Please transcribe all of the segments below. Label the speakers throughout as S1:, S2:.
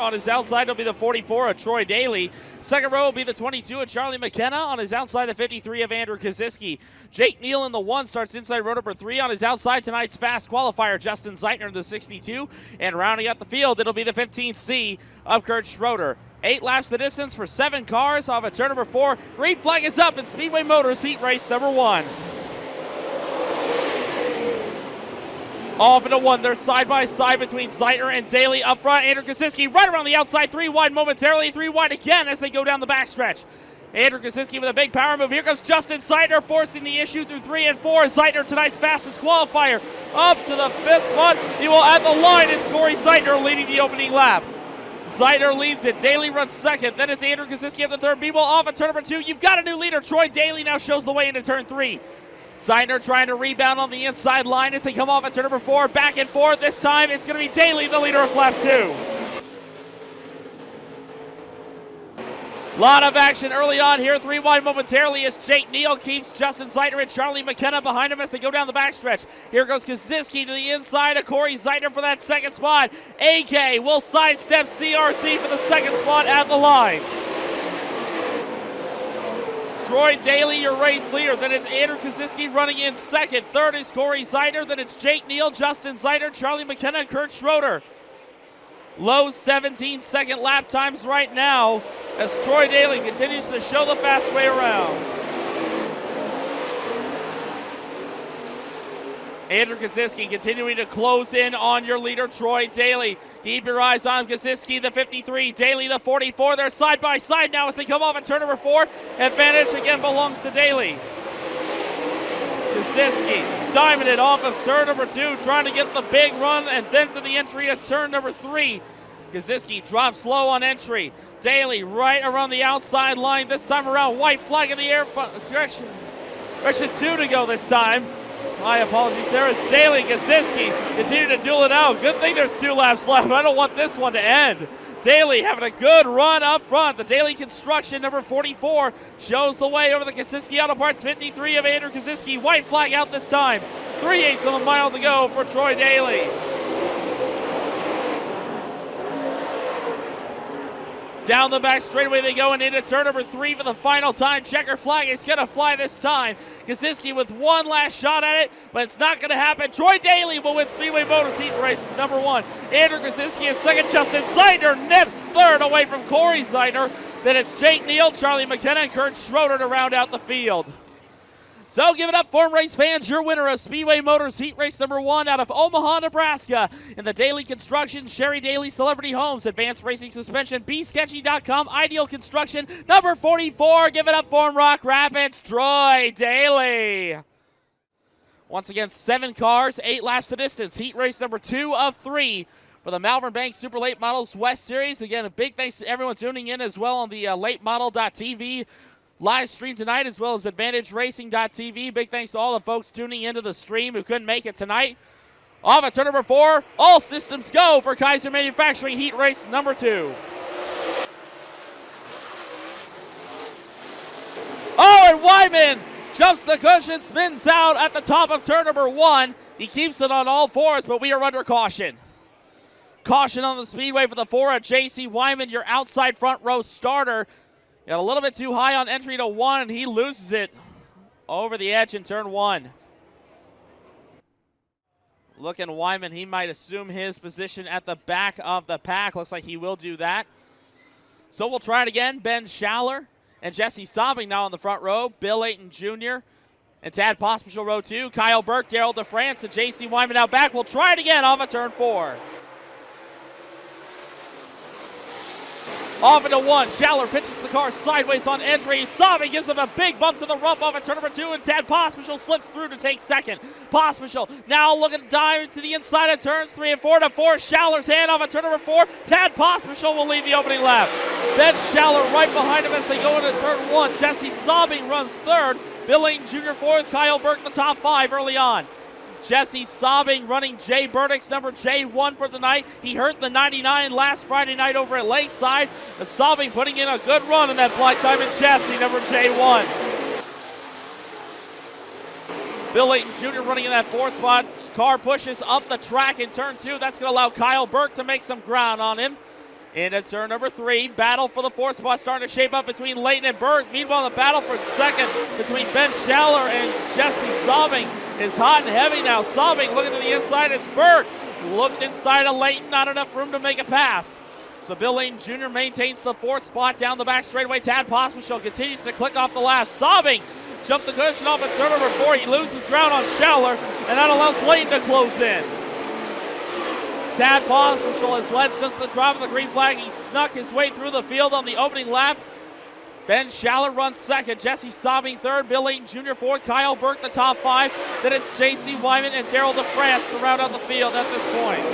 S1: On his outside, it'll be the 44 of Troy Daly. Second row will be the 22 of Charlie McKenna. On his outside, the 53 of Andrew Kaziski. Jake Neal in the 1 starts inside row number 3. On his outside, tonight's fast qualifier, Justin Zeitner in the 62. And rounding out the field, it'll be the 15C of Kurt Schroeder. 8 laps the distance for 7 cars off of turn number 4. Green flag is up in Speedway Motors heat race number 1. Off into 1, they're side by side between Zeitner and Daly up front. Andrew Kaziski right around the outside, 3 wide momentarily, 3 wide again as they go down the backstretch. Andrew Kaziski with a big power move. Here comes Justin Zeitner forcing the issue through 3 and 4. Zeitner, tonight's fastest qualifier, up to the 5th spot. He will at the line. It's Corey Zeitner leading the opening lap. Zeitner leads it. Daly runs second. Then it's Andrew Kaziski up the third. B-ball off at turn number 2. You've got a new leader. Troy Daly now shows the way into turn 3. Zeitner trying to rebound on the inside line as they come off at turn number 4. Back and forth. This time it's going to be Daly, the leader of lap 2. Lot of action early on here. 3 wide momentarily as Jake Neal keeps Justin Zeitner and Charlie McKenna behind him as they go down the backstretch. Here goes Kaziski to the inside of Corey Zeitner for that second spot. AK will sidestep CRC for the second spot at the line. Troy Daly, your race leader. Then it's Andrew Kaziski running in second. Third is Corey Zeitner. Then it's Jake Neal, Justin Zeitner, Charlie McKenna, and Kurt Schroeder. Low 17-second lap times right now as Troy Daly continues to show the fast way around. Andrew Kaziski continuing to close in on your leader, Troy Daly. Keep your eyes on Kaziski, the 53, Daly, the 44. They're side by side now as they come off at turn number 4. Advantage again belongs to Daly. Kaziski diamond it off of turn number 2, trying to get the big run and then to the entry of turn number 3. Kaziski drops low on entry. Daly right around the outside line this time around. White flag in the air. Stretch 2 to go this time. My apologies. There is Daly. Kaziski continue to duel it out. Good thing there's 2 laps left. I don't want this one to end. Daly having a good run up front. The Daly Construction, number 44, shows the way over the Kaziski Auto Parts 53 of Andrew Kaziski. White flag out this time. 3/8 of a mile to go for Troy Daly. Down the back straightaway they go and into turn number 3 for the final time. Checker flag is going to fly this time. Kaziski with one last shot at it, but it's not going to happen. Troy Daly will win Speedway Motors heat race number 1. Andrew Kaziski is second. Justin Zeitner nips third away from Corey Zeitner. Then it's Jake Neal, Charlie McKenna, and Kurt Schroeder to round out the field. So give it up for race fans, your winner of Speedway Motors heat race number 1 out of Omaha, Nebraska. In the Daly Construction, Sherry Daly Celebrity Homes, Advanced Racing Suspension, BSketchy.com, Ideal Construction, number 44. Give it up for him, Rock Rapids, Troy Daly. Once again, 7 cars, 8 laps the distance. Heat race number 2 of 3 for the Malvern Bank Super Late Models West Series. Again, a big thanks to everyone tuning in as well on the latemodel.tv live stream tonight, as well as AdvantageRacing.tv. Big thanks to all the folks tuning into the stream who couldn't make it tonight. Off at turn number 4, all systems go for Kaiser Manufacturing heat race number 2. Oh, and Wyman jumps the cushion, spins out at the top of turn number 1. He keeps it on all 4s, but we are under caution. Caution on the speedway for the 4 of J.C. Wyman, your outside front row starter. Got a little bit too high on entry to 1, and he loses it over the edge in turn 1. Looking Wyman, he might assume his position at the back of the pack. Looks like he will do that. So we'll try it again. Ben Schaller and Jesse Sobbing now on the front row. Bill Ayton Jr. and Tad Pospisil row 2. Kyle Burke, Daryl DeFrance, and J.C. Wyman out back. We'll try it again off of turn 4. Off into 1. Schaller pitches the car sideways on entry. Sobbing gives him a big bump to the rump off at turn number 2, and Tad Pospisil slips through to take second. Pospisil now looking to dive to the inside of turns 3 and 4 to 4. Schaller's hand off at turn number 4. Tad Pospisil will lead the opening lap. Ben Schaller right behind him as they go into turn 1. Jesse Sobbing runs third. Bill Ayton Jr. fourth. Kyle Burke the top 5 early on. Jesse Sobbing running Jay Burdick's number J1 for the night. He hurt the 99 last Friday night over at Lakeside. The Sobbing putting in a good run in that flight time, and Jesse number J1. Bill Ayton Jr. running in that 4th spot. Car pushes up the track in turn 2. That's going to allow Kyle Burke to make some ground on him. Into turn number 3. Battle for the 4th spot starting to shape up between Layton and Berg. Meanwhile, the battle for 2nd between Ben Schaller and Jesse Saubing is hot and heavy now. Saubing looking to the inside as Berg looked inside of Layton. Not enough room to make a pass. So Bill Layton Jr. maintains the 4th spot down the back straightaway. Tad Pospisil continues to click off the lap. Saubing jumped the cushion off at turn number 4. He loses ground on Schaller, and that allows Layton to close in. Tad Pospisil has led since the drop of the green flag. He snuck his way through the field on the opening lap. Ben Schaller runs 2nd. Jesse Saubing 3rd. Bill Layton Jr. 4th. Kyle Burke the top 5. Then it's J.C. Wyman and Daryl DeFrance to round out the field at this point.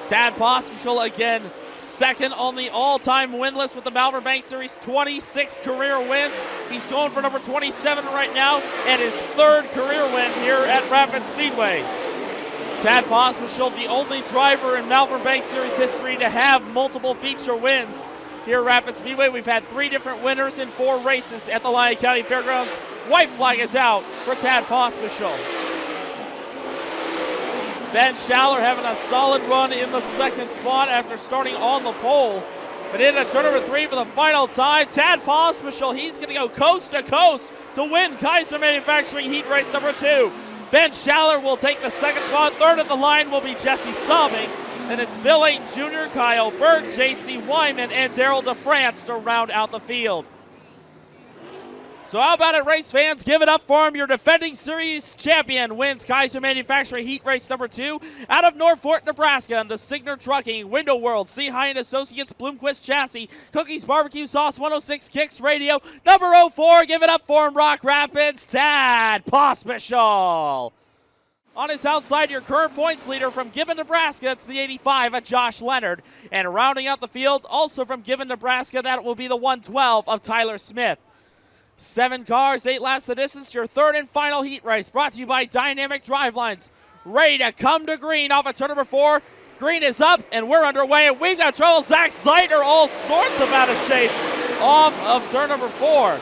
S1: Tad Pospisil again 2nd on the all-time win list with the Malvern Bank Series, 26 career wins. He's going for number 27 right now and his 3rd career win here at Rapid Speedway. Tad Pospisil, the only driver in Malvern Bank Series history to have multiple feature wins here at Rapid Speedway. We've had 3 different winners in 4 races at the Lyon County Fairgrounds. White flag is out for Tad Pospisil. Ben Schaller having a solid run in the 2nd spot after starting on the pole. But into turn number 3 for the final time. Tad Pospisil, he's going to go coast to coast to win Kaiser Manufacturing Heat Race number 2. Ben Schaller will take the 2nd spot. 3rd at the line will be Jesse Saubing. And it's Bill Layton Jr., Kyle Burke, J.C. Wyman, and Daryl DeFrance to round out the field. So how about it, race fans? Give it up for him. Your defending series champion wins Kaiser Manufacturing Heat Race number 2 out of Norfolk, Nebraska, and the Signer Trucking, Window World, C. High and Associates, Bloomquist Chassis, Cookies Barbecue Sauce, 106 Kicks Radio, number 04. Give it up for him, Rock Rapids, Tad Pospisil. On his outside, your current points leader from Gibbon, Nebraska, it's the 85 of Josh Leonard. And rounding out the field, also from Gibbon, Nebraska, that will be the 112 of Tyler Smith. 7 cars, 8 laps the distance, your 3rd and final heat race, brought to you by Dynamic Drivelines. Ready to come to green off of turn number 4. Green is up, and we're underway, and we've got trouble. Zach Zeitner all sorts of out of shape off of turn number 4.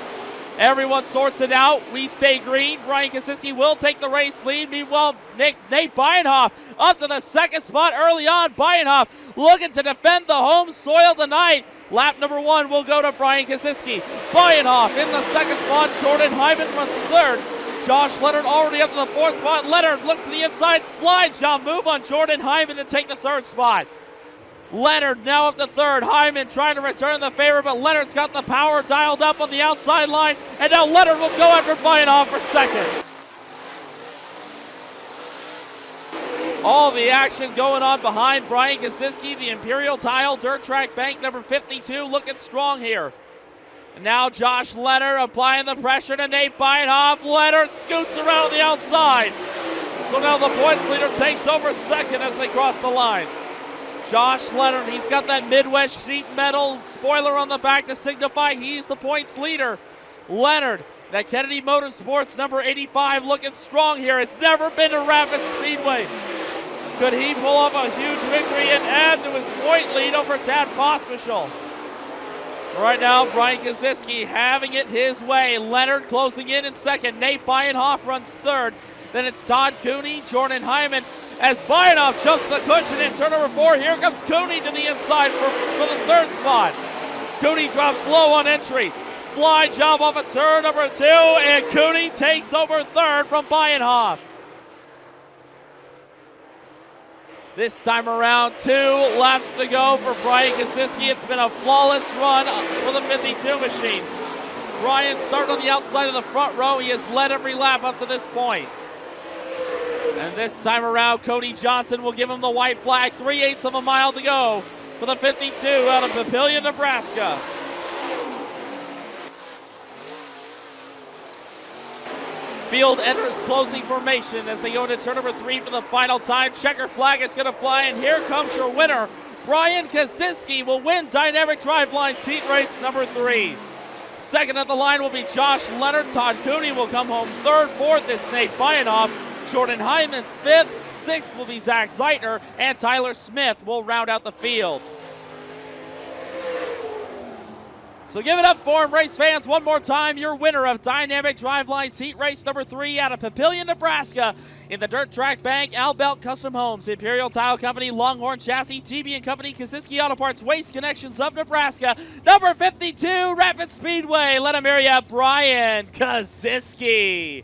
S1: Everyone sorts it out. We stay green. Brian Kosiski will take the race lead. Meanwhile, Nate Bienhoff up to the 2nd spot early on. Bienhoff looking to defend the home soil tonight. Lap number 1 will go to Brian Kosiski. Bienhoff in the 2nd spot. Jordan Hyman runs 3rd. Josh Leonard already up to the 4th spot. Leonard looks to the inside. Slide job move on Jordan Hyman to take the 3rd spot. Leonard now up to 3rd. Hyman trying to return the favor, but Leonard's got the power dialed up on the outside line. And now Leonard will go after Bienhoff for 2nd. All the action going on behind Brian Kosiski, the Imperial Tile Dirt Track Bank number 52, looking strong here. And now Josh Leonard applying the pressure to Nate Bienhoff. Leonard scoots around on the outside. So now the points leader takes over 2nd as they cross the line. Josh Leonard, he's got that Midwest sheet metal spoiler on the back to signify he's the points leader. Leonard, that Kennedy Motorsports number 85, looking strong here. It's never been a Rapid Speedway. Could he pull off a huge victory and add to his point lead over Tad Pospisil? Right now, Brian Kosiski having it his way. Leonard closing in 2nd. Nate Bienhoff runs 3rd. Then it's Todd Cooney, Jordan Hyman. As Bienhoff jumps the cushion in turn number 4, here comes Cooney to the inside for the 3rd spot. Cooney drops low on entry. Slide job off of turn number 2, and Cooney takes over 3rd from Bienhoff. This time around, 2 laps to go for Brian Kosiski. It's been a flawless run for the 52 machine. Brian started on the outside of the front row. He has led every lap up to this point. And this time around, Cody Johnson will give him the white flag. 3/8 of a mile to go for the 52 out of Papillion, Nebraska. Field enters closing formation as they go into turn number 3 for the final time. Checker flag is going to fly, and here comes your winner. Brian Kosiski will win Dynamic Drivelines Heat Race number 3. 2nd at the line will be Josh Leonard. Todd Cooney will come home 3rd. 4th is Nate Bienhoff. Jordan Hyman's 5th. 6th will be Zach Zeitner, and Tyler Smith will round out the field. So give it up for him, race fans, one more time. Your winner of Dynamic Drivelines Heat Race number 3 out of Papillion, Nebraska. In the Dirt Track Bank, Al Belt Custom Homes, Imperial Tile Company, Longhorn Chassis, TB & Company, Kasiski Auto Parts, Waste Connections of Nebraska. Number 52, Rapid Speedway. Let him hear ya, Brian Kasiski.